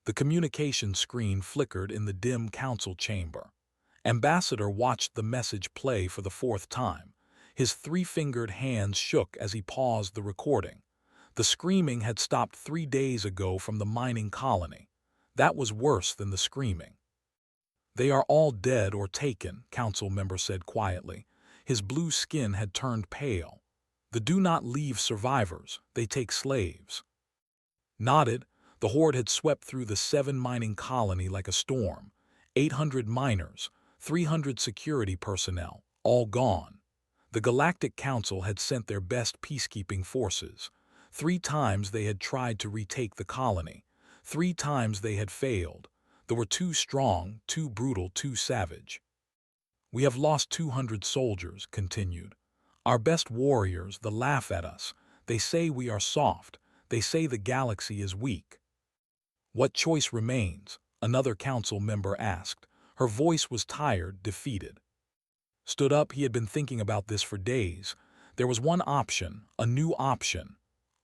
The communication screen flickered in the dim council chamber. Ambassador watched the message play for the fourth time. His three-fingered hands shook as he paused the recording. The screaming had stopped 3 days ago from the mining colony. That was worse than the screaming. "They are all dead or taken," council member said quietly. His blue skin had turned pale. "The do not leave survivors, they take slaves." Nodded, the horde had swept through the 7 mining colony like a storm. 800 miners, 300 security personnel, all gone. The Galactic Council had sent their best peacekeeping forces. 3 times they had tried to retake the colony. 3 times they had failed. They were too strong, too brutal, too savage. "We have lost 200 soldiers," continued. "Our best warriors, they laugh at us. They say we are soft. They say the galaxy is weak." "What choice remains?" another council member asked. Her voice was tired, defeated. Stood up, he had been thinking about this for days. There was one option, a new option.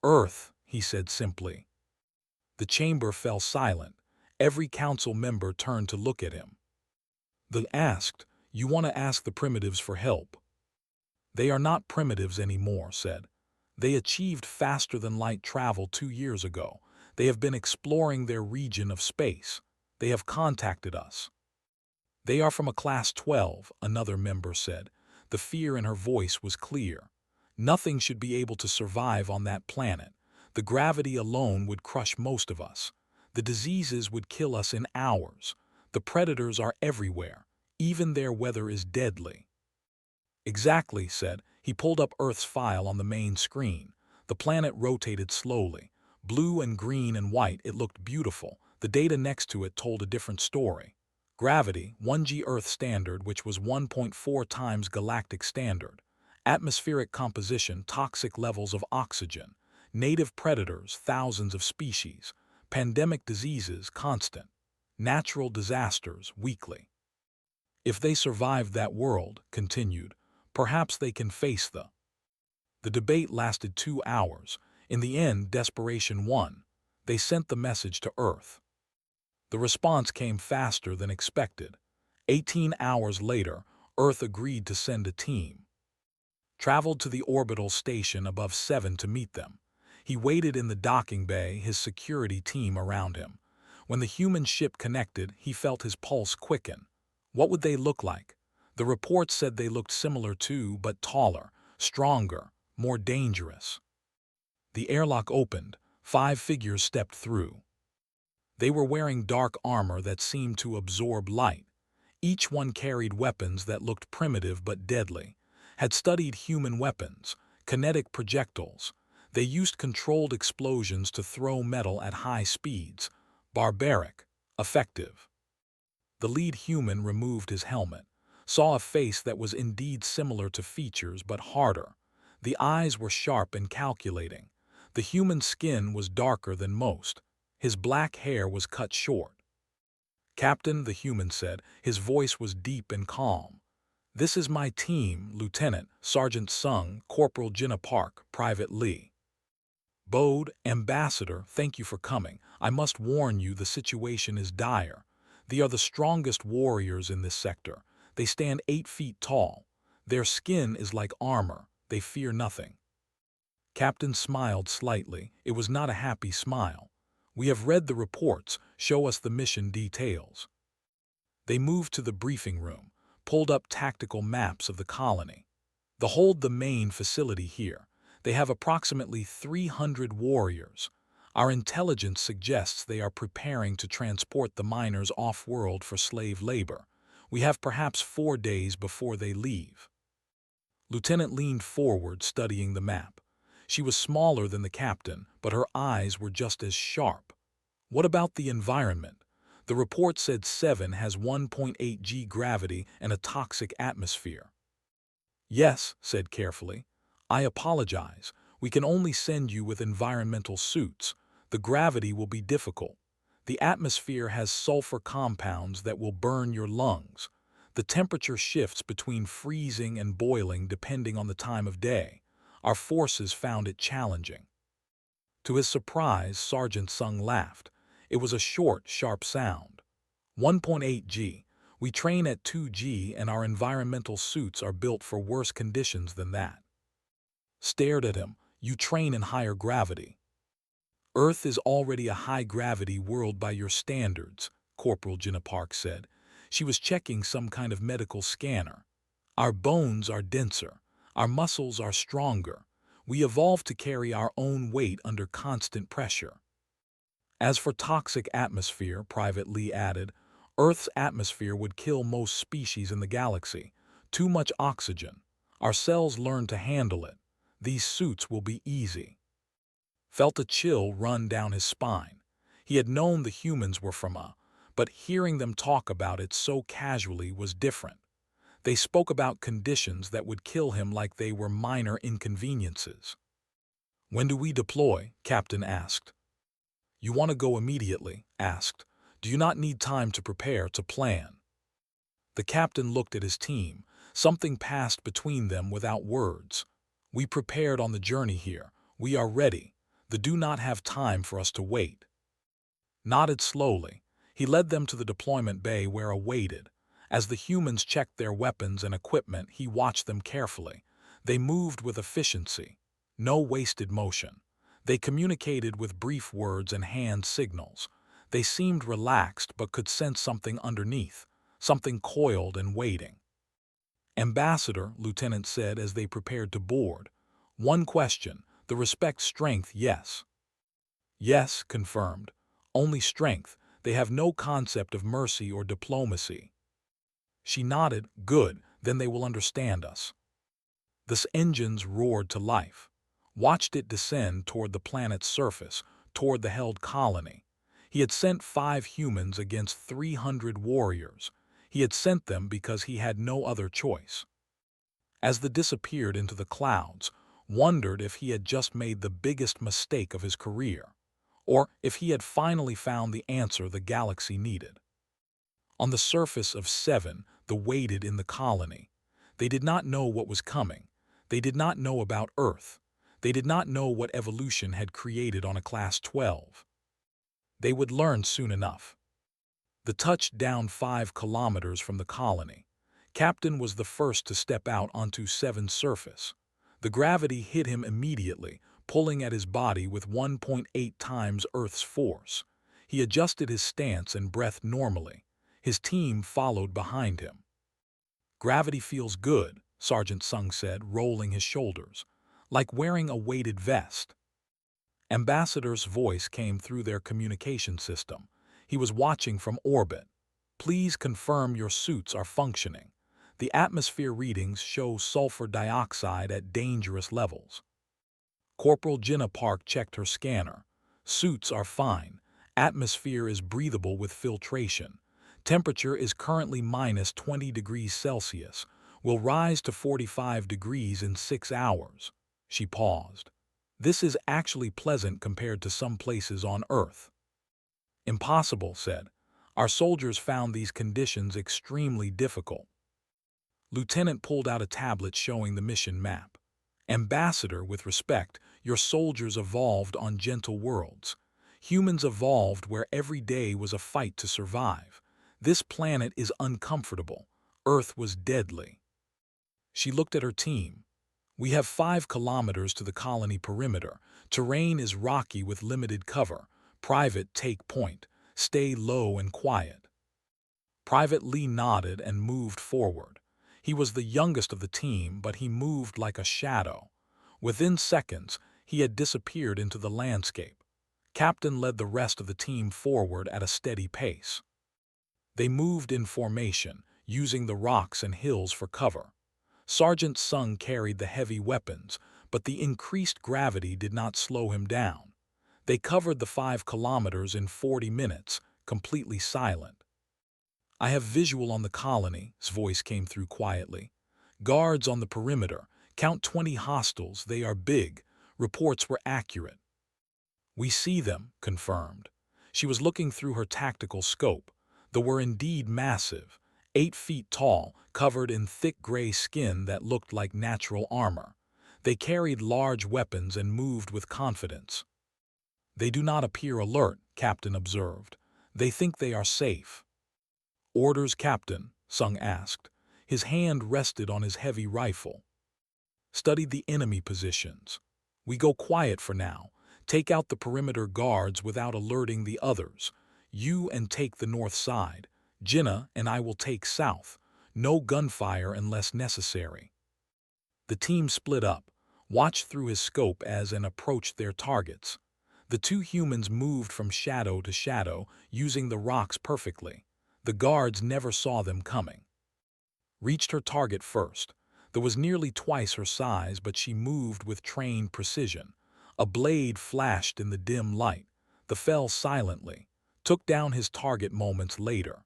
"Earth," he said simply. The chamber fell silent. Every council member turned to look at him. They asked, "You want to ask the primitives for help?" "They are not primitives anymore," said. "They achieved faster-than-light travel 2 years ago. They have been exploring their region of space. They have contacted us." "They are from a Class 12, another member said. The fear in her voice was clear. "Nothing should be able to survive on that planet. The gravity alone would crush most of us. The diseases would kill us in hours. The predators are everywhere. Even their weather is deadly." "Exactly," said. He pulled up Earth's file on the main screen. The planet rotated slowly. Blue and green and white, it looked beautiful. The data next to it told a different story. Gravity, 1G Earth standard, which was 1.4 times galactic standard. Atmospheric composition, toxic levels of oxygen. Native predators, thousands of species. Pandemic diseases, constant. Natural disasters, weekly. "If they survived that world," continued, "perhaps they can face The debate lasted 2 hours. In the end, desperation won. They sent the message to Earth. The response came faster than expected. 18 hours later, Earth agreed to send a team. Traveled to the orbital station above 7 to meet them. He waited in the docking bay, his security team around him. When the human ship connected, he felt his pulse quicken. What would they look like? The reports said they looked similar to, but taller, stronger, more dangerous. The airlock opened. 5 figures stepped through. They were wearing dark armor that seemed to absorb light. Each one carried weapons that looked primitive but deadly. Had studied human weapons, kinetic projectiles. They used controlled explosions to throw metal at high speeds. Barbaric, effective. The lead human removed his helmet, saw a face that was indeed similar to features but harder. The eyes were sharp and calculating. The human skin was darker than most. His black hair was cut short. "Captain," the human said, his voice was deep and calm. "This is my team, Lieutenant, Sergeant Sung, Corporal Jinna Park, Private Lee." "Bode, Ambassador, thank you for coming. I must warn you, the situation is dire. They are the strongest warriors in this sector. They stand 8 feet tall. Their skin is like armor. They fear nothing." Captain smiled slightly. It was not a happy smile. "We have read the reports. Show us the mission details." They moved to the briefing room, pulled up tactical maps of the colony. "They hold the main facility here. They have approximately 300 warriors. Our intelligence suggests they are preparing to transport the miners off-world for slave labor. We have perhaps 4 days before they leave." Lieutenant leaned forward, studying the map. She was smaller than the captain, but her eyes were just as sharp. "What about the environment? The report said 7 has 1.8 g gravity and a toxic atmosphere." "Yes," said carefully. "I apologize. We can only send you with environmental suits. The gravity will be difficult. The atmosphere has sulfur compounds that will burn your lungs. The temperature shifts between freezing and boiling depending on the time of day. Our forces found it challenging." To his surprise, Sergeant Sung laughed. It was a short, sharp sound. 1.8 G. We train at 2 G and our environmental suits are built for worse conditions than that. Stared at him. You train in higher gravity. Earth is already a high-gravity world by your standards, Corporal Jenna Park said. She was checking some kind of medical scanner. Our bones are denser. Our muscles are stronger. We evolved to carry our own weight under constant pressure. As for toxic atmosphere, Private Lee added, Earth's atmosphere would kill most species in the galaxy. Too much oxygen. Our cells learn to handle it. These suits will be easy. Felt a chill run down his spine. He had known the humans were from but hearing them talk about it so casually was different. They spoke about conditions that would kill him like they were minor inconveniences. When do we deploy? Captain asked. You want to go immediately? Asked. Do you not need time to prepare, to plan? The captain looked at his team. Something passed between them without words. We prepared on the journey here. We are ready. They do not have time for us to wait. Nodded slowly. He led them to the deployment bay where awaited. As the humans checked their weapons and equipment, he watched them carefully. They moved with efficiency. No wasted motion. They communicated with brief words and hand signals. They seemed relaxed but could sense something underneath, something coiled and waiting. Ambassador, Lieutenant said as they prepared to board. One question, the respect strength, yes. Yes, confirmed. Only strength. They have no concept of mercy or diplomacy. She nodded. Good, then they will understand us. The engines roared to life. Watched it descend toward the planet's surface, toward the held colony. He had sent 5 humans against 300 warriors. He had sent them because he had no other choice. As they disappeared into the clouds, wondered if he had just made the biggest mistake of his career, or if he had finally found the answer the galaxy needed. On the surface of 7, they waited in the colony. They did not know what was coming. They did not know about Earth. They did not know what evolution had created on a Class 12. They would learn soon enough. The touched down 5 kilometers from the colony. Captain was the first to step out onto 7's surface. The gravity hit him immediately, pulling at his body with 1.8 times Earth's force. He adjusted his stance and breath normally. His team followed behind him. Gravity feels good, Sergeant Sung said, rolling his shoulders, like wearing a weighted vest. Ambassador's voice came through their communication system. He was watching from orbit. Please confirm your suits are functioning. The atmosphere readings show sulfur dioxide at dangerous levels. Corporal Jenna Park checked her scanner. Suits are fine. Atmosphere is breathable with filtration. Temperature is currently minus 20 degrees Celsius. Will rise to 45 degrees in 6 hours. She paused. This is actually pleasant compared to some places on Earth. Impossible, said. Our soldiers found these conditions extremely difficult. Lieutenant pulled out a tablet showing the mission map. Ambassador, with respect, your soldiers evolved on gentle worlds. Humans evolved where every day was a fight to survive. This planet is uncomfortable. Earth was deadly. She looked at her team. We have 5 kilometers to the colony perimeter. Terrain is rocky with limited cover. Private, take point. Stay low and quiet. Private Lee nodded and moved forward. He was the youngest of the team, but he moved like a shadow. Within seconds, he had disappeared into the landscape. Captain led the rest of the team forward at a steady pace. They moved in formation, using the rocks and hills for cover. Sergeant Sung carried the heavy weapons, but the increased gravity did not slow him down. They covered the 5 kilometers in 40 minutes, completely silent. I have visual on the colony, his voice came through quietly. Guards on the perimeter. Count 20 hostiles, they are big. Reports were accurate. We see them, confirmed. She was looking through her tactical scope. They were indeed massive, 8 feet tall, covered in thick gray skin that looked like natural armor. They carried large weapons and moved with confidence. They do not appear alert, Captain observed. They think they are safe. Orders, Captain, Sung asked. His hand rested on his heavy rifle. Study the enemy positions. We go quiet for now. Take out the perimeter guards without alerting the others. You and take the north side. Jinnah and I will take south. No gunfire unless necessary. The team split up, watched through his scope as and approached their targets. The two humans moved from shadow to shadow, using the rocks perfectly. The guards never saw them coming. Reached her target first. There was nearly twice her size, but she moved with trained precision. A blade flashed in the dim light. The fell silently, took down his target moments later.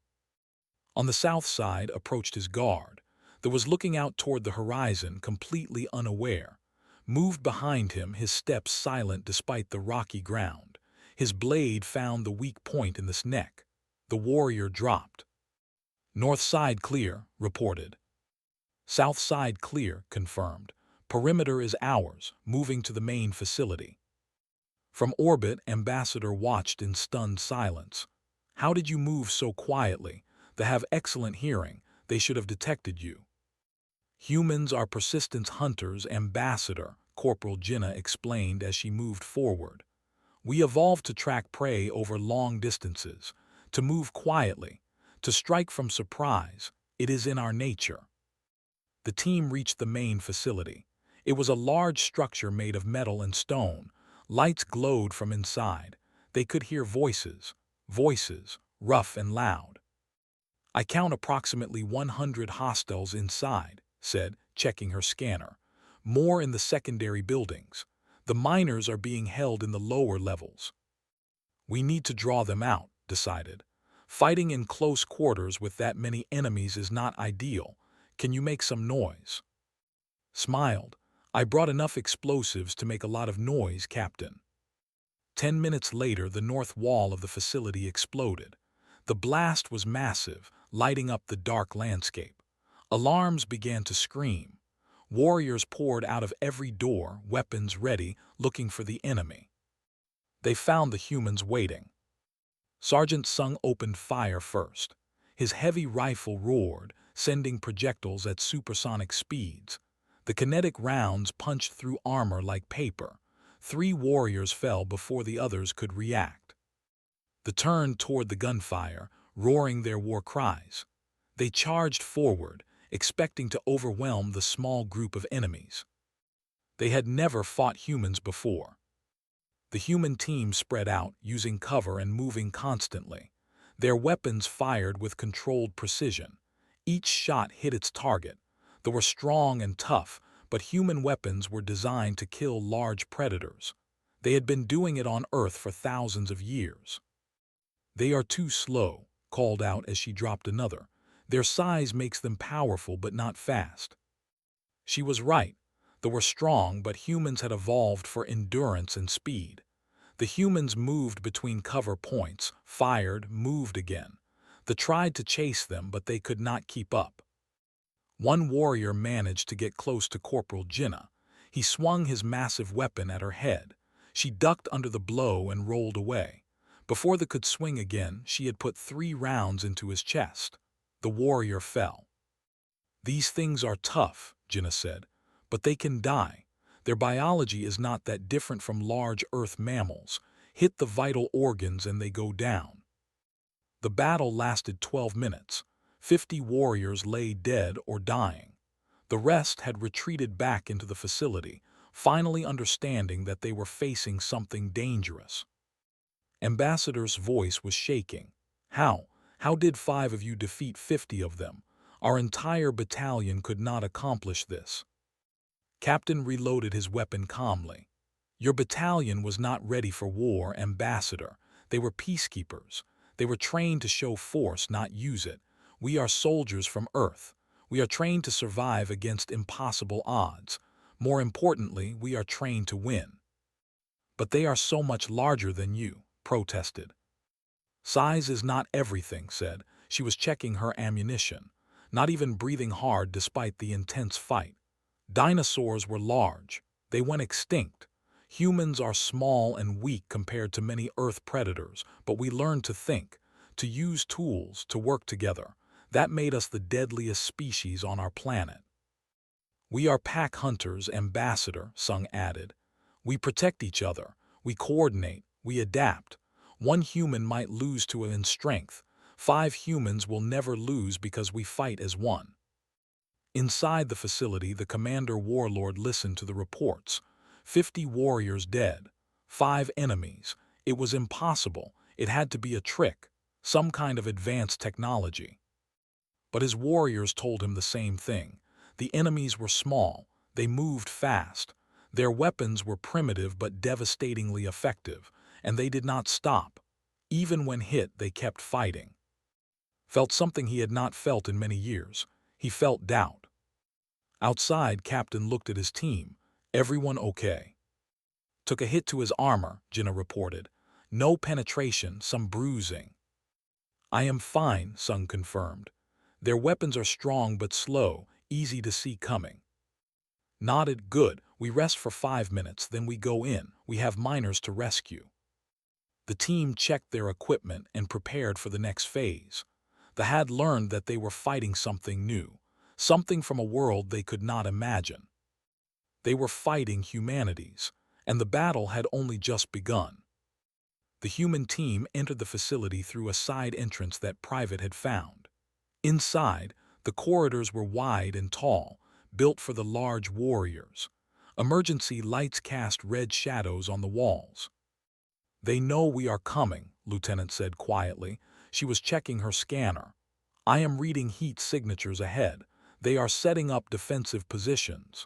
On the south side approached his guard. There was looking out toward the horizon, completely unaware. Moved behind him, his steps silent despite the rocky ground. His blade found the weak point in the neck. The warrior dropped. North side clear, reported. South side clear, confirmed. Perimeter is ours, moving to the main facility. From orbit, Ambassador watched in stunned silence. How did you move so quietly? They have excellent hearing. They should have detected you. Humans are persistent hunters, Ambassador, Corporal Jinnah explained as she moved forward. We evolved to track prey over long distances, to move quietly, to strike from surprise. It is in our nature. The team reached the main facility. It was a large structure made of metal and stone. Lights glowed from inside. They could hear voices, rough and loud. I count approximately 100 hostiles inside, said, checking her scanner. More in the secondary buildings. The miners are being held in the lower levels. We need to draw them out, decided. Fighting in close quarters with that many enemies is not ideal. Can you make some noise? Smiled. I brought enough explosives to make a lot of noise, Captain. 10 minutes later, the north wall of the facility exploded. The blast was massive, lighting up the dark landscape. Alarms began to scream. Warriors poured out of every door, weapons ready, looking for the enemy. They found the humans waiting. Sergeant Sung opened fire first. His heavy rifle roared, sending projectiles at supersonic speeds. The kinetic rounds punched through armor like paper. 3 warriors fell before the others could react. They turned toward the gunfire, roaring their war cries. They charged forward, expecting to overwhelm the small group of enemies. They had never fought humans before. The human team spread out, using cover and moving constantly. Their weapons fired with controlled precision. Each shot hit its target. They were strong and tough, but human weapons were designed to kill large predators. They had been doing it on Earth for thousands of years. They are too slow, called out as she dropped another. Their size makes them powerful but not fast. She was right. They were strong, but humans had evolved for endurance and speed. The humans moved between cover points, fired, moved again. They tried to chase them, but they could not keep up. One warrior managed to get close to Corporal Jinnah. He swung his massive weapon at her head. She ducked under the blow and rolled away. Before they could swing again, she had put 3 rounds into his chest. The warrior fell. These things are tough, Jinnah said, but they can die. Their biology is not that different from large Earth mammals. Hit the vital organs and they go down. The battle lasted 12 minutes. 50 warriors lay dead or dying. The rest had retreated back into the facility, finally understanding that they were facing something dangerous. Ambassador's voice was shaking. How did 5 of you defeat 50 of them? Our entire battalion could not accomplish this. Captain reloaded his weapon calmly. Your battalion was not ready for war, Ambassador. They were peacekeepers. They were trained to show force, not use it. We are soldiers from Earth. We are trained to survive against impossible odds. More importantly, we are trained to win. But they are so much larger than you, protested. Size is not everything, said. She was checking her ammunition, not even breathing hard despite the intense fight. Dinosaurs were large. They went extinct. Humans are small and weak compared to many Earth predators, but we learned to think, to use tools, to work together. That made us the deadliest species on our planet. We are pack hunters, Ambassador, Sung added. We protect each other, we coordinate, we adapt. One human might lose to it in strength. 5 humans will never lose because we fight as one. Inside the facility, the Commander Warlord listened to the reports. 50 warriors dead. 5 enemies. It was impossible. It had to be a trick, some kind of advanced technology. But his warriors told him the same thing. The enemies were small. They moved fast. Their weapons were primitive but devastatingly effective, and they did not stop. Even when hit, they kept fighting. Felt something he had not felt in many years. He felt doubt. Outside, Captain looked at his team. Everyone okay? Took a hit to his armor, Jinnah reported. No penetration, some bruising. I am fine, Sung confirmed. Their weapons are strong but slow, easy to see coming. Nodded. Good. We rest for 5 minutes, then we go in. We have miners to rescue. The team checked their equipment and prepared for the next phase. They had learned that they were fighting something new, something from a world they could not imagine. They were fighting humanities, and the battle had only just begun. The human team entered the facility through a side entrance that Private had found. Inside, the corridors were wide and tall, built for the large warriors. Emergency lights cast red shadows on the walls. They know we are coming, Lieutenant said quietly. She was checking her scanner. I am reading heat signatures ahead. They are setting up defensive positions.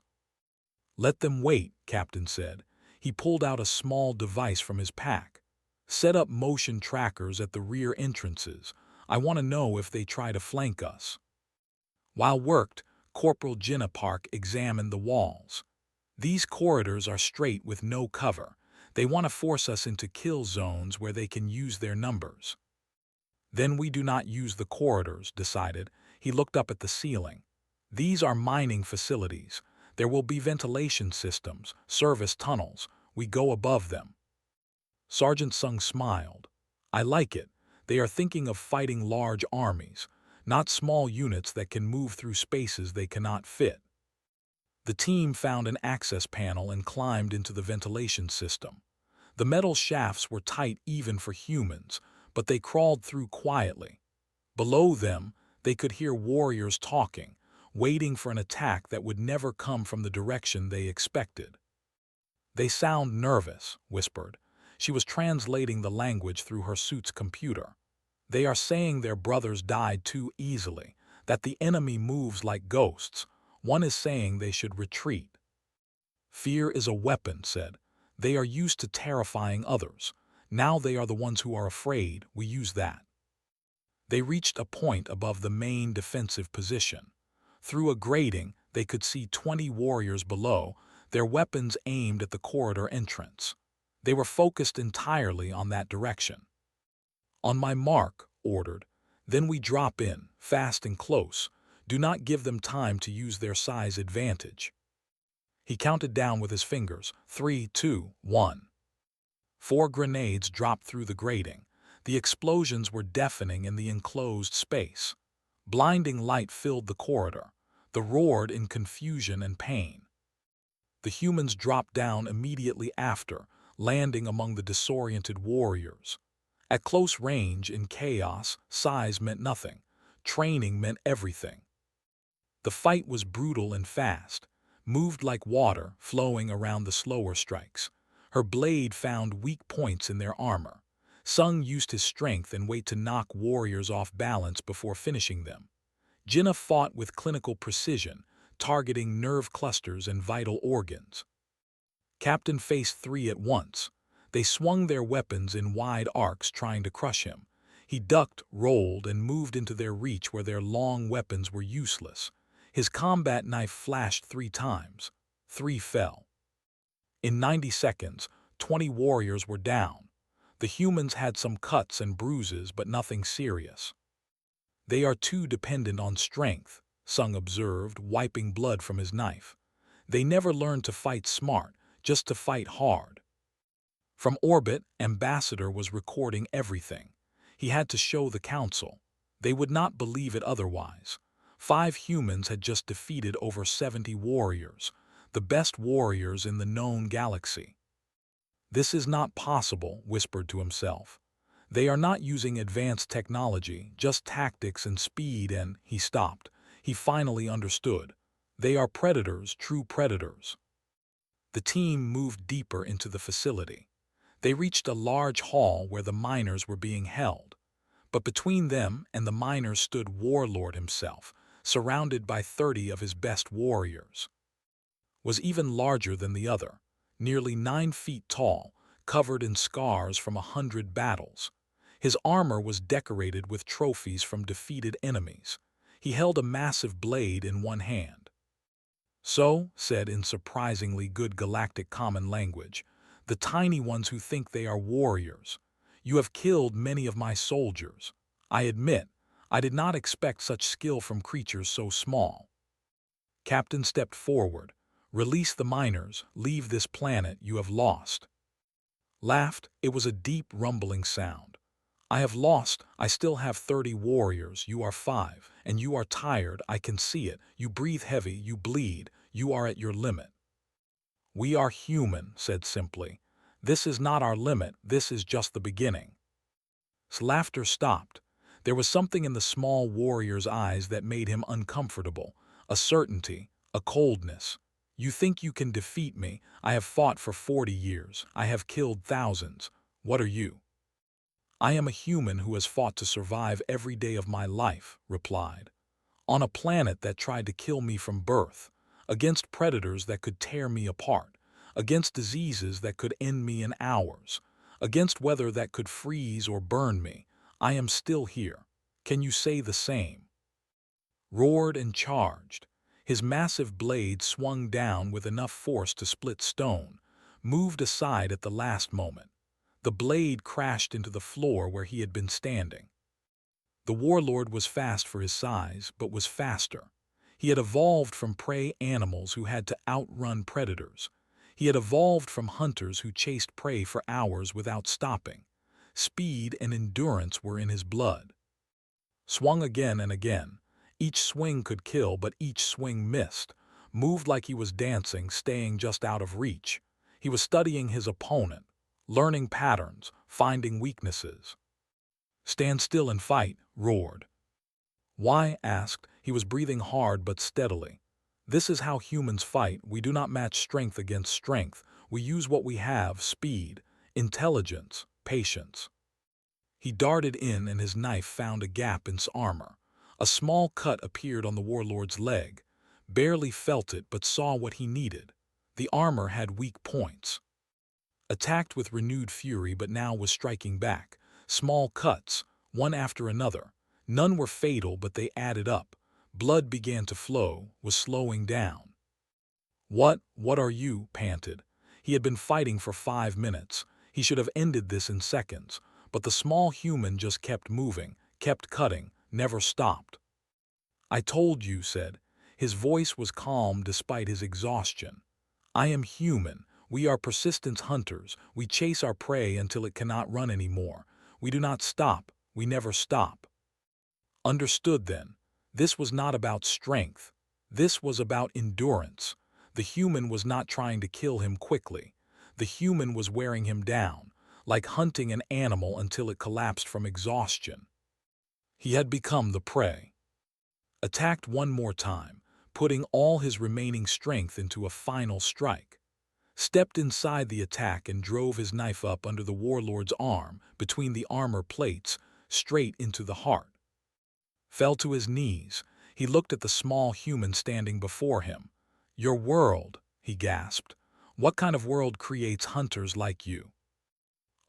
Let them wait, Captain said. He pulled out a small device from his pack. Set up motion trackers at the rear entrances. I want to know if they try to flank us. While worked, Corporal Jinnah Park examined the walls. These corridors are straight with no cover. They want to force us into kill zones where they can use their numbers. Then we do not use the corridors, decided. He looked up at the ceiling. These are mining facilities. There will be ventilation systems, service tunnels. We go above them. Sergeant Sung smiled. I like it. They are thinking of fighting large armies, not small units that can move through spaces they cannot fit. The team found an access panel and climbed into the ventilation system. The metal shafts were tight even for humans, but they crawled through quietly. Below them, they could hear warriors talking, waiting for an attack that would never come from the direction they expected. They sound nervous, whispered. She was translating the language through her suit's computer. They are saying their brothers died too easily, that the enemy moves like ghosts. One is saying they should retreat. Fear is a weapon, said. They are used to terrifying others. Now they are the ones who are afraid. We use that. They reached a point above the main defensive position. Through a grating, they could see 20 warriors below, their weapons aimed at the corridor entrance. They were focused entirely on that direction. On my mark, ordered. Then we drop in, fast and close. Do not give them time to use their size advantage. He counted down with his fingers. 3, 2, 1. 4 grenades dropped through the grating. The explosions were deafening in the enclosed space. Blinding light filled the corridor. They roared in confusion and pain. The humans dropped down immediately after, landing among the disoriented warriors. At close range, in chaos, size meant nothing. Training meant everything. The fight was brutal and fast, moved like water flowing around the slower strikes. Her blade found weak points in their armor. Sung used his strength and weight to knock warriors off balance before finishing them. Jinnah fought with clinical precision, targeting nerve clusters and vital organs. Captain faced 3 at once. They swung their weapons in wide arcs trying to crush him. He ducked, rolled, and moved into their reach where their long weapons were useless. His combat knife flashed 3 times. 3 fell. In 90 seconds, 20 warriors were down. The humans had some cuts and bruises, but nothing serious. They are too dependent on strength, Sung observed, wiping blood from his knife. They never learned to fight smart, just to fight hard. From orbit, Ambassador was recording everything. He had to show the council. They would not believe it otherwise. 5 humans had just defeated over 70 warriors, the best warriors in the known galaxy. This is not possible, whispered to himself. They are not using advanced technology, just tactics and speed, and he stopped. He finally understood. They are predators, true predators. The team moved deeper into the facility. They reached a large hall where the miners were being held. But between them and the miners stood Warlord himself, surrounded by 30 of his best warriors. Was even larger than the other, nearly 9 feet tall, covered in scars from 100 battles. His armor was decorated with trophies from defeated enemies. He held a massive blade in one hand. So, said in surprisingly good galactic common language, the tiny ones who think they are warriors. You have killed many of my soldiers. I admit, I did not expect such skill from creatures so small. Captain stepped forward. Release the miners, leave this planet, you have lost. Laughed, it was a deep rumbling sound. I have lost, I still have 30 warriors, you are 5, and you are tired, I can see it, you breathe heavy, you bleed, you are at your limit. We are human, said simply. This is not our limit, this is just the beginning. Laughter stopped. There was something in the small warrior's eyes that made him uncomfortable, a certainty, a coldness. You think you can defeat me? I have fought for 40 years, I have killed thousands. What are you? I am a human who has fought to survive every day of my life, replied. On a planet that tried to kill me from birth, against predators that could tear me apart, against diseases that could end me in hours, against weather that could freeze or burn me, I am still here. Can you say the same? Roared and charged. His massive blade swung down with enough force to split stone, moved aside at the last moment. The blade crashed into the floor where he had been standing. The warlord was fast for his size, but was faster. He had evolved from prey animals who had to outrun predators. He had evolved from hunters who chased prey for hours without stopping. Speed and endurance were in his blood. Swung again and again. Each swing could kill, but each swing missed. Moved like he was dancing, staying just out of reach. He was studying his opponent, learning patterns, finding weaknesses. Stand still and fight, roared. Why? Asked. He was breathing hard but steadily. This is how humans fight. We do not match strength against strength. We use what we have, speed, intelligence, patience. He darted in and his knife found a gap in his armor. A small cut appeared on the warlord's leg. Barely felt it but saw what he needed. The armor had weak points. Attacked with renewed fury but now was striking back. Small cuts, one after another. None were fatal but they added up. Blood began to flow, was slowing down. What are you? Panted. He had been fighting for 5 minutes. He should have ended this in seconds. But the small human just kept moving, kept cutting, never stopped. I told you, said. His voice was calm despite his exhaustion. I am human. We are persistence hunters. We chase our prey until it cannot run anymore. We do not stop. We never stop. Understood then. This was not about strength. This was about endurance. The human was not trying to kill him quickly. The human was wearing him down, like hunting an animal until it collapsed from exhaustion. He had become the prey. Attacked one more time, putting all his remaining strength into a final strike. Stepped inside the attack and drove his knife up under the warlord's arm, between the armor plates, straight into the heart. Fell to his knees. He looked at the small human standing before him. Your world, he gasped. What kind of world creates hunters like you?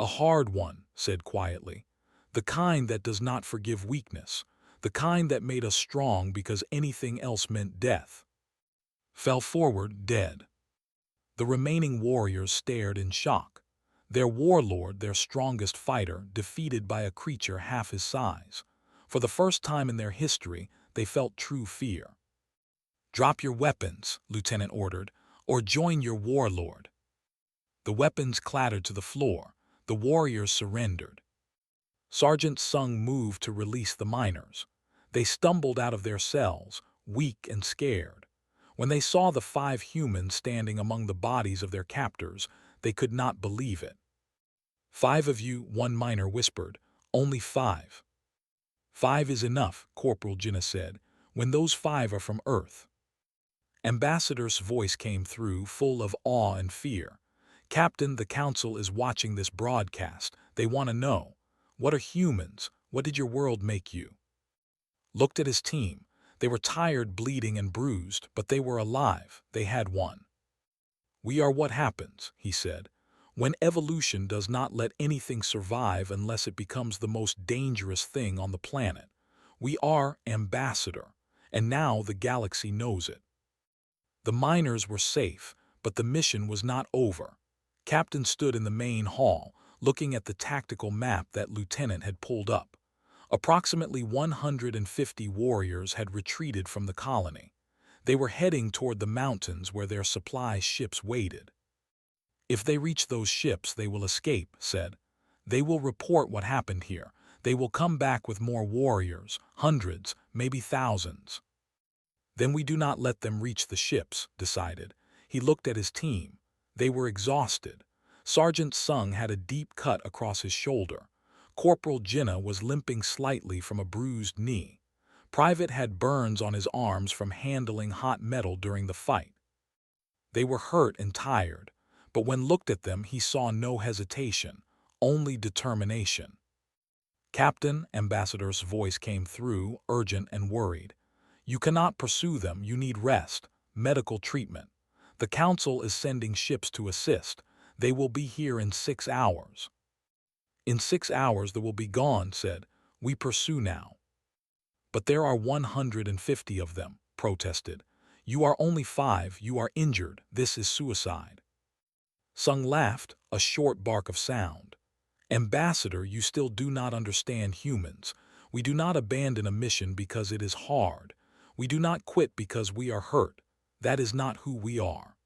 A hard one, said quietly. The kind that does not forgive weakness. The kind that made us strong because anything else meant death. Fell forward, dead. The remaining warriors stared in shock. Their warlord, their strongest fighter, defeated by a creature half his size. For the first time in their history, they felt true fear. Drop your weapons, Lieutenant ordered, or join your warlord. The weapons clattered to the floor. The warriors surrendered. Sergeant Sung moved to release the miners. They stumbled out of their cells, weak and scared. When they saw the 5 humans standing among the bodies of their captors, they could not believe it. "5 of you," one miner whispered. "Only 5. 5 is enough," Corporal Jinnah said, "when those 5 are from Earth." Ambassador's voice came through, full of awe and fear. "Captain, the Council is watching this broadcast. They want to know. What are humans? What did your world make you?" Looked at his team. They were tired, bleeding, and bruised, but they were alive. They had won. "We are what happens," he said, "when evolution does not let anything survive unless it becomes the most dangerous thing on the planet. We are Ambassador, and now the galaxy knows it." The miners were safe, but the mission was not over. Captain stood in the main hall, looking at the tactical map that Lieutenant had pulled up. Approximately 150 warriors had retreated from the colony. They were heading toward the mountains where their supply ships waited. "If they reach those ships, they will escape," said. "They will report what happened here. They will come back with more warriors, hundreds, maybe thousands." "Then we do not let them reach the ships," decided. He looked at his team. They were exhausted. Sergeant Sung had a deep cut across his shoulder. Corporal Jinnah was limping slightly from a bruised knee. Private had burns on his arms from handling hot metal during the fight. They were hurt and tired, but when looked at them he saw no hesitation, only determination. "Captain," Ambassador's voice came through, urgent and worried. "You cannot pursue them. You need rest, medical treatment. The Council is sending ships to assist. They will be here in 6 hours." "In 6 hours they will be gone," said. "We pursue now." "But there are 150 of them," protested. "You are only 5. You are injured. This is suicide." Sung laughed, a short bark of sound. "Ambassador, you still do not understand humans. We do not abandon a mission because it is hard. We do not quit because we are hurt. That is not who we are."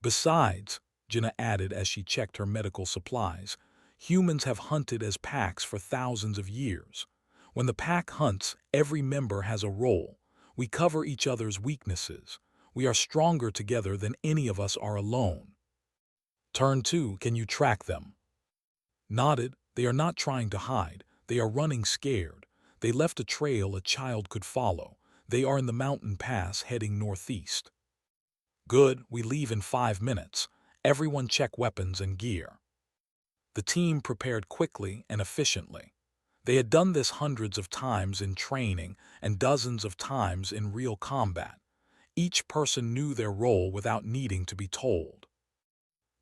"Besides," Jinnah added as she checked her medical supplies, "humans have hunted as packs for thousands of years. When the pack hunts, every member has a role. We cover each other's weaknesses. We are stronger together than any of us are alone." "Turn 2, can you track them?" Nodded. "They are not trying to hide. They are running scared. They left a trail a child could follow. They are in the mountain pass heading northeast." "Good, we leave in 5 minutes. Everyone check weapons and gear." The team prepared quickly and efficiently. They had done this hundreds of times in training and dozens of times in real combat. Each person knew their role without needing to be told.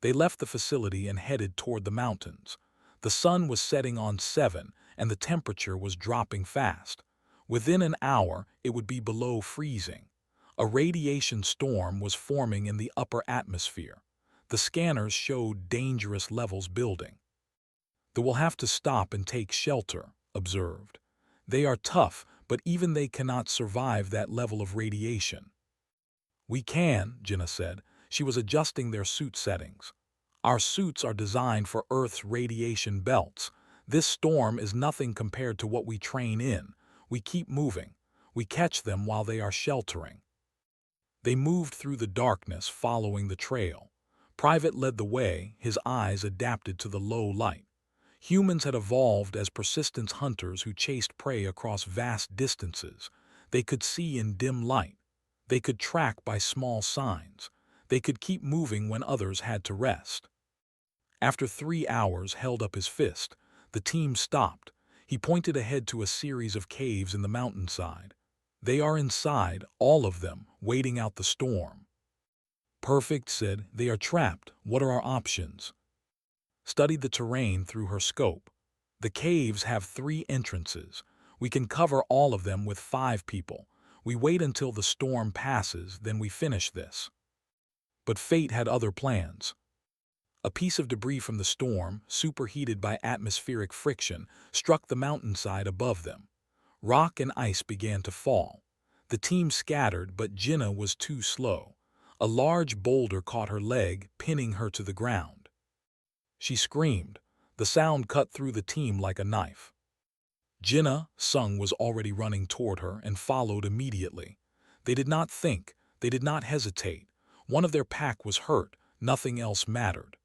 They left the facility and headed toward the mountains. The sun was setting on 7 and the temperature was dropping fast. Within an hour, it would be below freezing. A radiation storm was forming in the upper atmosphere. The scanners showed dangerous levels building. "They will have to stop and take shelter," observed. "They are tough, but even they cannot survive that level of radiation." "We can," Jinnah said. She was adjusting their suit settings. "Our suits are designed for Earth's radiation belts. This storm is nothing compared to what we train in. We keep moving. We catch them while they are sheltering." They moved through the darkness, following the trail. Private led the way, his eyes adapted to the low light. Humans had evolved as persistent hunters who chased prey across vast distances. They could see in dim light. They could track by small signs. They could keep moving when others had to rest. After 3 hours held up his fist, the team stopped. He pointed ahead to a series of caves in the mountainside. "They are inside, all of them, waiting out the storm." "Perfect," said. "They are trapped. What are our options?" Studied the terrain through her scope. "The caves have 3 entrances. We can cover all of them with 5 people. We wait until the storm passes, then we finish this." But fate had other plans. A piece of debris from the storm, superheated by atmospheric friction, struck the mountainside above them. Rock and ice began to fall. The team scattered, but Jinnah was too slow. A large boulder caught her leg, pinning her to the ground. She screamed. The sound cut through the team like a knife. Jinna, Sung was already running toward her and followed immediately. They did not think, they did not hesitate. One of their pack was hurt, nothing else mattered.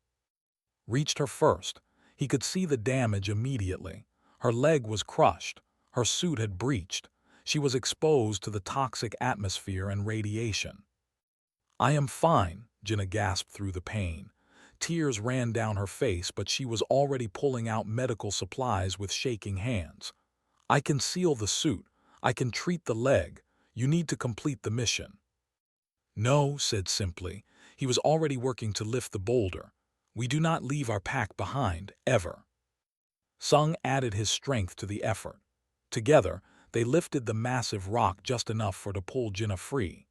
Reached her first. He could see the damage immediately. Her leg was crushed. Her suit had breached. She was exposed to the toxic atmosphere and radiation. "I am fine," Jinna gasped through the pain. Tears ran down her face, but she was already pulling out medical supplies with shaking hands. "I can seal the suit. I can treat the leg. You need to complete the mission." "No," said simply. He was already working to lift the boulder. "We do not leave our pack behind, ever." Sung added his strength to the effort. Together, they lifted the massive rock just enough for to pull Jinna free.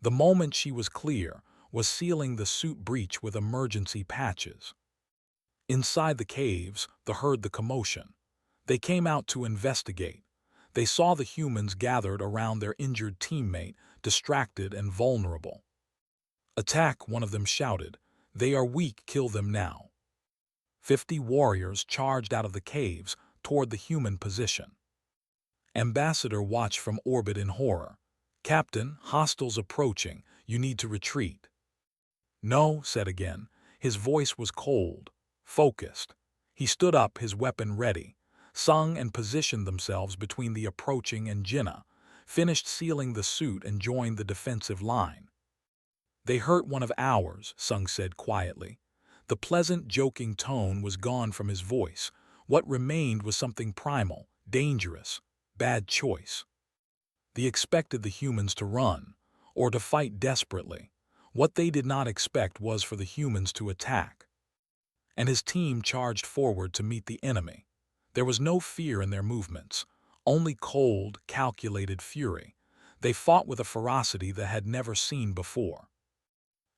The moment she was clear was sealing the suit breach with emergency patches. Inside the caves, heard the commotion. They came out to investigate. They saw the humans gathered around their injured teammate, distracted and vulnerable. "Attack," one of them shouted. "They are weak, kill them now." 50 warriors charged out of the caves toward the human position. Ambassador watched from orbit in horror. "Captain, hostiles approaching. You need to retreat." "No," said again. His voice was cold, focused. He stood up, his weapon ready. Sung and positioned themselves between the approaching and Jinna, finished sealing the suit and joined the defensive line. "They hurt one of ours," Sung said quietly. The pleasant, joking tone was gone from his voice. What remained was something primal, dangerous, bad choice. They expected the humans to run, or to fight desperately. What they did not expect was for the humans to attack. And his team charged forward to meet the enemy. There was no fear in their movements, only cold, calculated fury. They fought with a ferocity they had never seen before.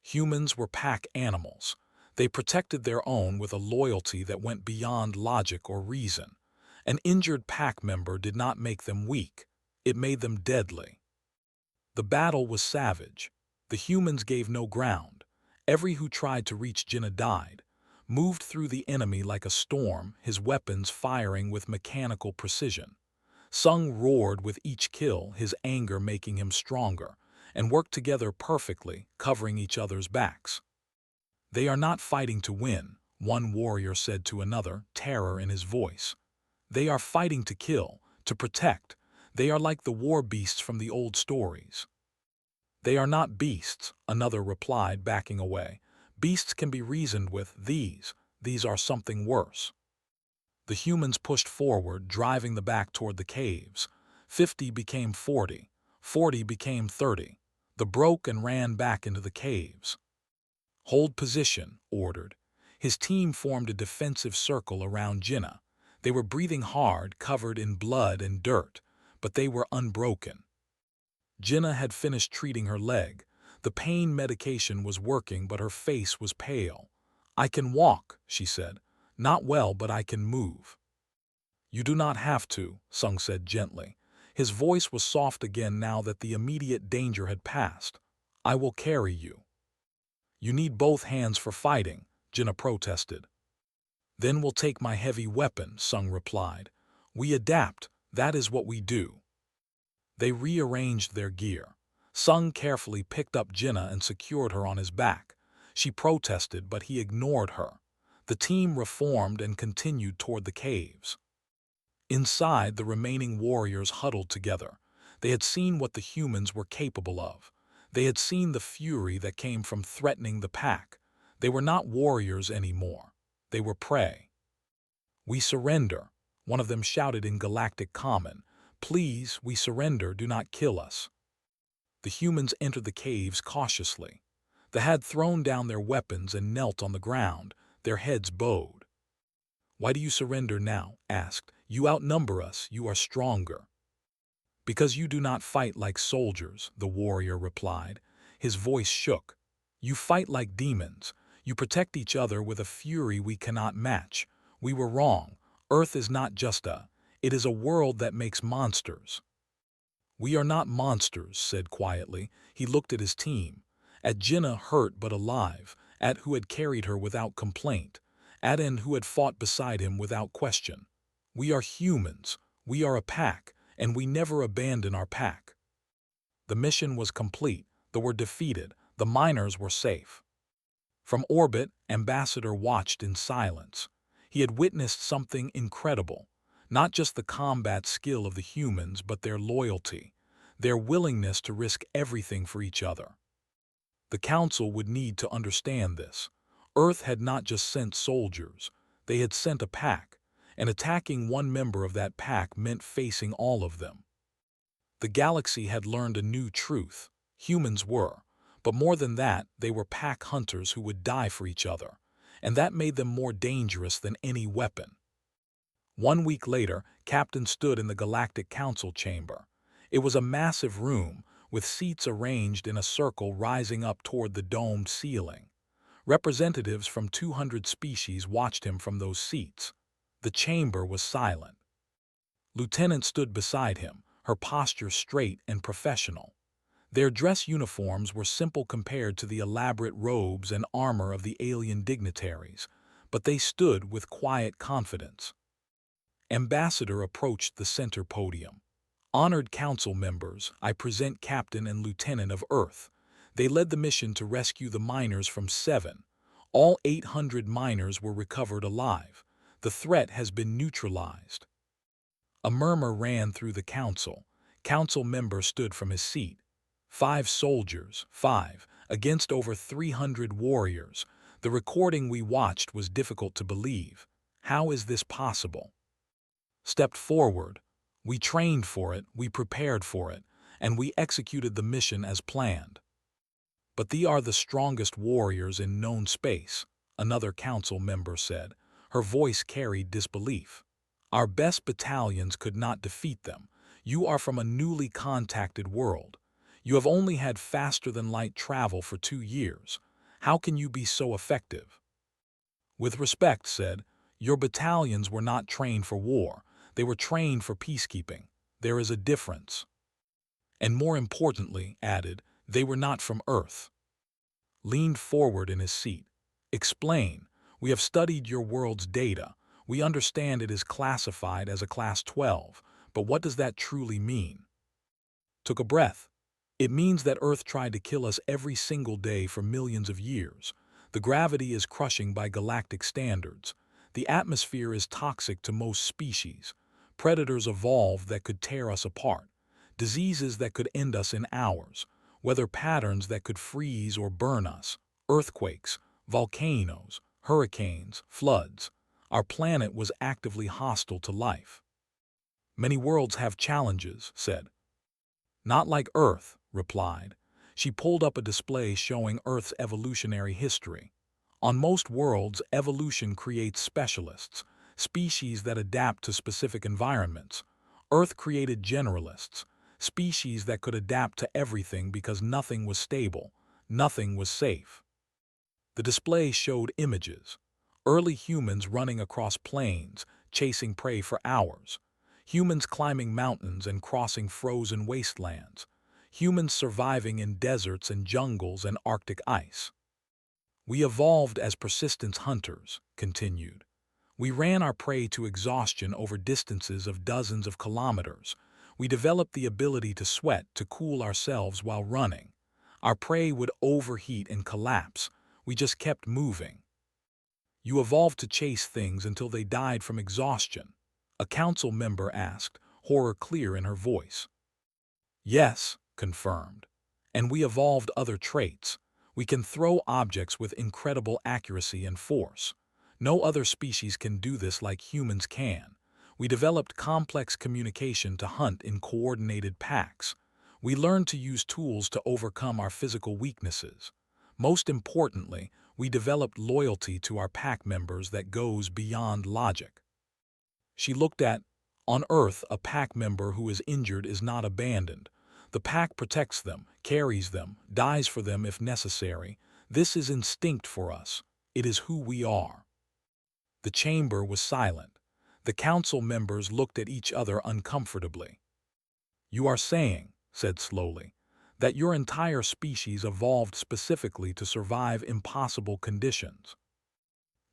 Humans were pack animals. They protected their own with a loyalty that went beyond logic or reason. An injured pack member did not make them weak. It made them deadly. The battle was savage. The humans gave no ground. Every who tried to reach Jinna died, moved through the enemy like a storm, his weapons firing with mechanical precision. Sung roared with each kill, his anger making him stronger, and worked together perfectly, covering each other's backs. "They are not fighting to win," one warrior said to another, terror in his voice. "They are fighting to kill, to protect. They are like the war beasts from the old stories." "They are not beasts," another replied, backing away. "Beasts can be reasoned with. These are something worse." The humans pushed forward, driving the back toward the caves. 50 became 40. 40 became 30. They broke and ran back into the caves. "Hold position," ordered. His team formed a defensive circle around Jinna. They were breathing hard, covered in blood and dirt, but they were unbroken. Jinna had finished treating her leg. The pain medication was working, but her face was pale. "I can walk," she said. "Not well, but I can move." "You do not have to," Sung said gently. His voice was soft again now that the immediate danger had passed. "I will carry you." "You need both hands for fighting," Jinna protested. "Then we'll take my heavy weapon," Sung replied. "We adapt, that is what we do." They rearranged their gear. Sung carefully picked up Jinna and secured her on his back. She protested, but he ignored her. The team reformed and continued toward the caves. Inside, the remaining warriors huddled together. They had seen what the humans were capable of. They had seen the fury that came from threatening the pack. They were not warriors anymore. They were prey. "We surrender," one of them shouted in Galactic Common. "Please, we surrender, do not kill us." The humans entered the caves cautiously. They had thrown down their weapons and knelt on the ground, their heads bowed. "Why do you surrender now?" asked. "You outnumber us, you are stronger." "Because you do not fight like soldiers," the warrior replied. His voice shook. "You fight like demons. You protect each other with a fury we cannot match. We were wrong. Earth is not just it is a world that makes monsters." "We are not monsters," said quietly. He looked at his team. at Jinnah hurt but alive, at who had carried her without complaint, at and who had fought beside him without question. We are humans, we are a pack, and we never abandon our pack. The mission was complete, they were defeated, the miners were safe. From orbit, Ambassador watched in silence. He had witnessed something incredible, not just the combat skill of the humans but their loyalty, their willingness to risk everything for each other. The Council would need to understand this. Earth had not just sent soldiers, they had sent a pack, and attacking one member of that pack meant facing all of them. The galaxy had learned a new truth. Humans were, but more than that, they were pack hunters who would die for each other, and that made them more dangerous than any weapon. 1 week later, Captain stood in the Galactic Council chamber. It was a massive room, with seats arranged in a circle rising up toward the domed ceiling. Representatives from 200 species watched him from those seats. The chamber was silent. Lieutenant stood beside him, her posture straight and professional. Their dress uniforms were simple compared to the elaborate robes and armor of the alien dignitaries, but they stood with quiet confidence. Ambassador approached the center podium. Honored council members, I present Captain and Lieutenant of Earth. They led the mission to rescue the miners from 7. All 800 miners were recovered alive. The threat has been neutralized. A murmur ran through the council. Council member stood from his seat. 5 soldiers, 5, against over 300 warriors. The recording we watched was difficult to believe. How is this possible? Stepped forward. We trained for it, we prepared for it, and we executed the mission as planned. But they are the strongest warriors in known space, another council member said. Her voice carried disbelief. Our best battalions could not defeat them. You are from a newly contacted world. You have only had faster-than-light travel for 2 years. How can you be so effective? With respect, said, your battalions were not trained for war. They were trained for peacekeeping. There is a difference. And more importantly, added, they were not from Earth. Leaned forward in his seat. Explain. We have studied your world's data. We understand it is classified as a Class 12, but what does that truly mean? Took a breath. It means that Earth tried to kill us every single day for millions of years. The gravity is crushing by galactic standards. The atmosphere is toxic to most species. Predators evolved that could tear us apart. Diseases that could end us in hours. Weather patterns that could freeze or burn us. Earthquakes, volcanoes, hurricanes, floods. Our planet was actively hostile to life. Many worlds have challenges, said. Not like Earth, replied. She pulled up a display showing Earth's evolutionary history. On most worlds, evolution creates specialists, species that adapt to specific environments. Earth created generalists, species that could adapt to everything because nothing was stable, nothing was safe. The display showed images. Early humans running across plains, chasing prey for hours. Humans climbing mountains and crossing frozen wastelands. Humans surviving in deserts and jungles and Arctic ice. We evolved as persistence hunters, continued. We ran our prey to exhaustion over distances of dozens of kilometers. We developed the ability to sweat to cool ourselves while running. Our prey would overheat and collapse. We just kept moving. You evolved to chase things until they died from exhaustion. A council member asked, horror clear in her voice. Yes, confirmed. And we evolved other traits. We can throw objects with incredible accuracy and force. No other species can do this like humans can. We developed complex communication to hunt in coordinated packs. We learned to use tools to overcome our physical weaknesses. Most importantly, we developed loyalty to our pack members that goes beyond logic. She looked at, on Earth, a pack member who is injured is not abandoned. The pack protects them, carries them, dies for them if necessary. This is instinct for us. It is who we are. The chamber was silent. The council members looked at each other uncomfortably. You are saying, said slowly, that your entire species evolved specifically to survive impossible conditions.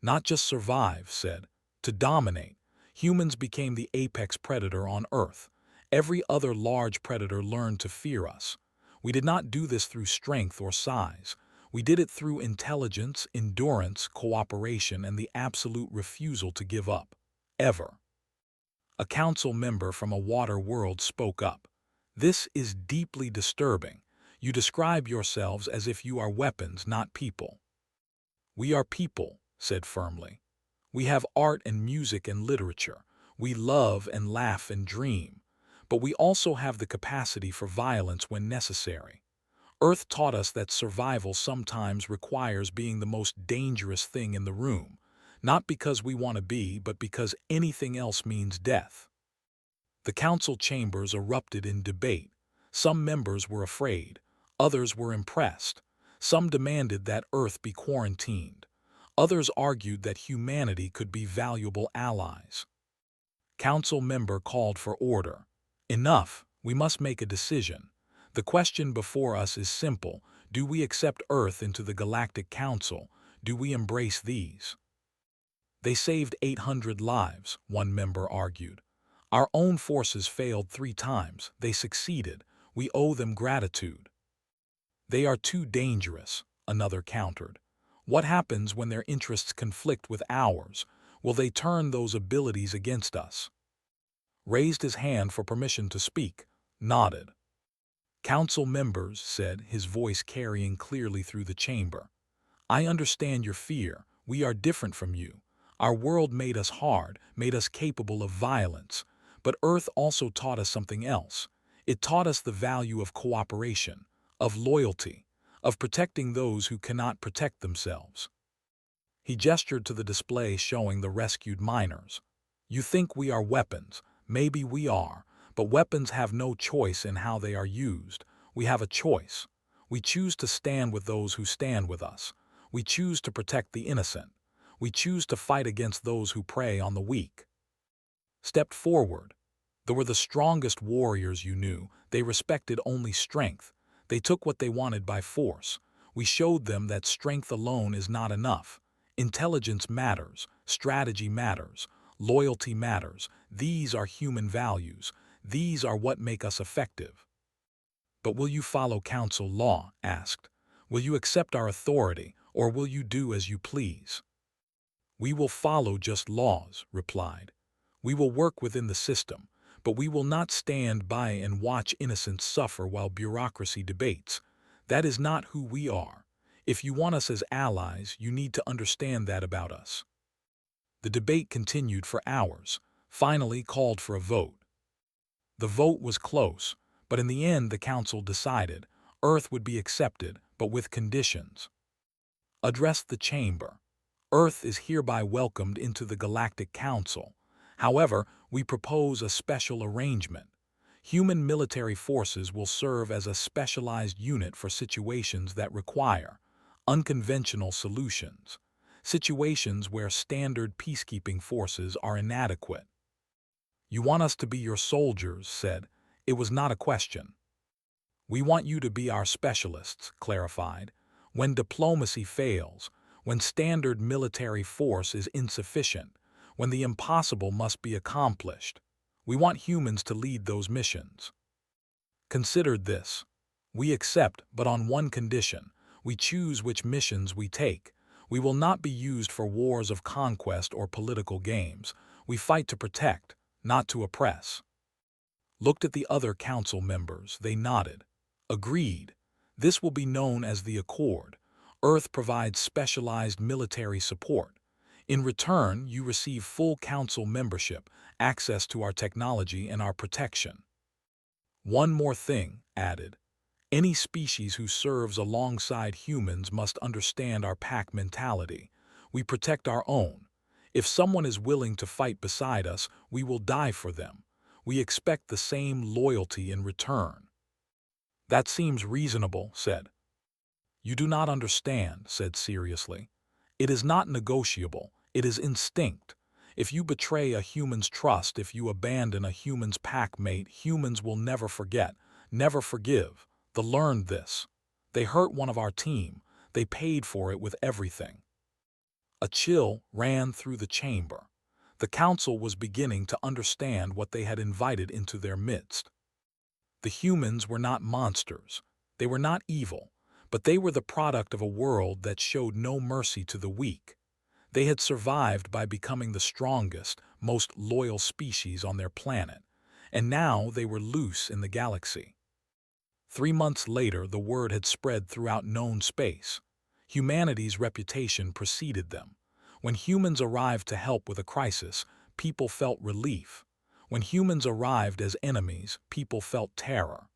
Not just survive, said, to dominate. Humans became the apex predator on Earth. Every other large predator learned to fear us. We did not do this through strength or size. We did it through intelligence, endurance, cooperation, and the absolute refusal to give up. Ever. A council member from a water world spoke up. This is deeply disturbing. You describe yourselves as if you are weapons, not people. We are people, said firmly. We have art and music and literature. We love and laugh and dream. But we also have the capacity for violence when necessary. Earth taught us that survival sometimes requires being the most dangerous thing in the room, not because we want to be, but because anything else means death. The council chambers erupted in debate. Some members were afraid. Others were impressed. Some demanded that Earth be quarantined. Others argued that humanity could be valuable allies. Council member called for order. Enough, we must make a decision. The question before us is simple. Do we accept Earth into the Galactic Council? Do we embrace these? They saved 800 lives, one member argued. Our own forces failed 3 times. They succeeded. We owe them gratitude. They are too dangerous, another countered. What happens when their interests conflict with ours? Will they turn those abilities against us? Raised his hand for permission to speak, nodded. Council members, said, his voice carrying clearly through the chamber. I understand your fear. We are different from you. Our world made us hard, made us capable of violence. But Earth also taught us something else. It taught us the value of cooperation, of loyalty, of protecting those who cannot protect themselves. He gestured to the display showing the rescued miners. You think we are weapons. Maybe we are. But weapons have no choice in how they are used. We have a choice. We choose to stand with those who stand with us. We choose to protect the innocent. We choose to fight against those who prey on the weak. Stepped forward. They were the strongest warriors you knew. They respected only strength. They took what they wanted by force. We showed them that strength alone is not enough. Intelligence matters. Strategy matters. Loyalty matters. These are human values. These are what make us effective. But will you follow council law? Asked. Will you accept our authority, or will you do as you please? We will follow just laws, replied. We will work within the system, but we will not stand by and watch innocents suffer while bureaucracy debates. That is not who we are. If you want us as allies, you need to understand that about us. The debate continued for hours, finally called for a vote. The vote was close, but in the end the council decided Earth would be accepted, but with conditions. Addressed the chamber. Earth is hereby welcomed into the Galactic Council. However, we propose a special arrangement. Human military forces will serve as a specialized unit for situations that require unconventional solutions, situations where standard peacekeeping forces are inadequate. You want us to be your soldiers, said. It was not a question. We want you to be our specialists, clarified. When diplomacy fails, when standard military force is insufficient, when the impossible must be accomplished, we want humans to lead those missions. Considered this. We accept, but on one condition. We choose which missions we take. We will not be used for wars of conquest or political games. We fight to protect, not to oppress. Looked at the other council members. They nodded. Agreed. This will be known as the Accord. Earth provides specialized military support. In return, you receive full council membership, access to our technology and our protection. One more thing, added. Any species who serves alongside humans must understand our pack mentality. We protect our own. If someone is willing to fight beside us, we will die for them. We expect the same loyalty in return. That seems reasonable, said. You do not understand, said seriously. It is not negotiable. It is instinct. If you betray a human's trust, if you abandon a human's pack mate, humans will never forget, never forgive. They learned this. They hurt one of our team. They paid for it with everything. A chill ran through the chamber. The council was beginning to understand what they had invited into their midst. The humans were not monsters. They were not evil, but they were the product of a world that showed no mercy to the weak. They had survived by becoming the strongest, most loyal species on their planet, and now they were loose in the galaxy. 3 months later, the word had spread throughout known space. Humanity's reputation preceded them. When humans arrived to help with a crisis, people felt relief. When humans arrived as enemies, people felt terror.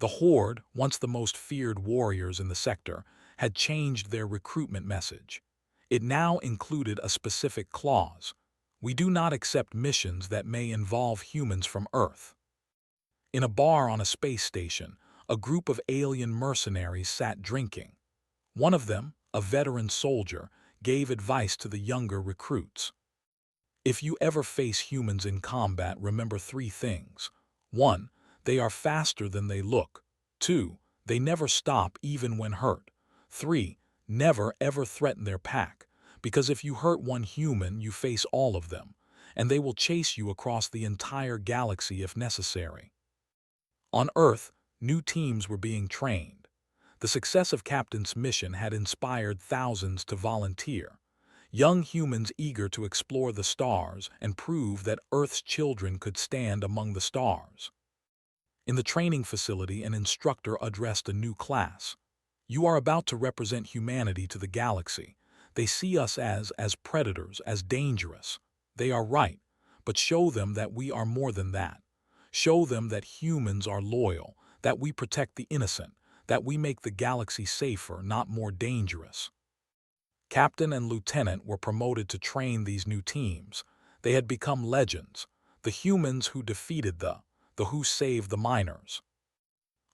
The Horde, once the most feared warriors in the sector, had changed their recruitment message. It now included a specific clause: "We do not accept missions that may involve humans from Earth." In a bar on a space station, a group of alien mercenaries sat drinking. One of them, a veteran soldier, gave advice to the younger recruits. If you ever face humans in combat, remember 3 things. 1. They are faster than they look. 2. They never stop even when hurt. 3. Never ever threaten their pack, because if you hurt one human, you face all of them, and they will chase you across the entire galaxy if necessary. On Earth, new teams were being trained. The success of Captain's mission had inspired thousands to volunteer. Young humans eager to explore the stars and prove that Earth's children could stand among the stars. In the training facility, an instructor addressed a new class. "You are about to represent humanity to the galaxy. They see us as predators, as dangerous. They are right, but show them that we are more than that. Show them that humans are loyal, that we protect the innocent, that we make the galaxy safer, not more dangerous." Captain and Lieutenant were promoted to train these new teams. They had become legends, the humans who defeated the who saved the miners.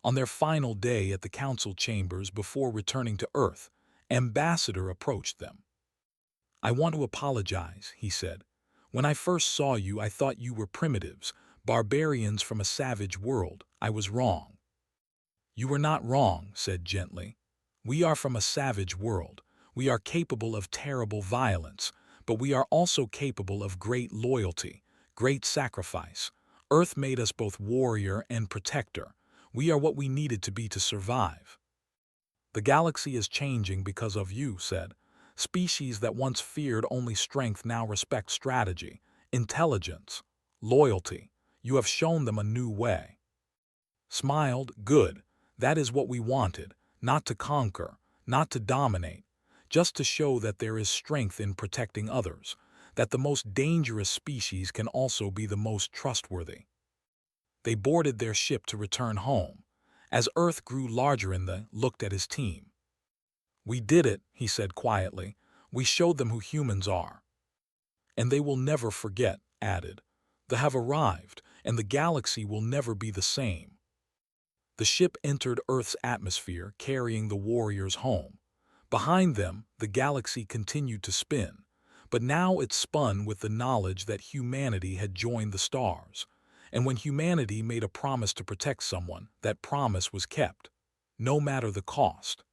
On their final day at the council chambers before returning to Earth, Ambassador approached them. "I want to apologize," he said. "When I first saw you, I thought you were primitives, barbarians from a savage world. I was wrong." "You were not wrong," said gently. "We are from a savage world. We are capable of terrible violence, but we are also capable of great loyalty, great sacrifice. Earth made us both warrior and protector. We are what we needed to be to survive." "The galaxy is changing because of you," said. "Species that once feared only strength now respect strategy, intelligence, loyalty. You have shown them a new way." Smiled. "Good. That is what we wanted, not to conquer, not to dominate, just to show that there is strength in protecting others, that the most dangerous species can also be the most trustworthy." They boarded their ship to return home. As Earth grew larger looked at his team. "We did it," he said quietly. "We showed them who humans are." "And they will never forget," added. "They have arrived, and the galaxy will never be the same." The ship entered Earth's atmosphere, carrying the warriors home. Behind them, the galaxy continued to spin, but now it spun with the knowledge that humanity had joined the stars. And when humanity made a promise to protect someone, that promise was kept, no matter the cost.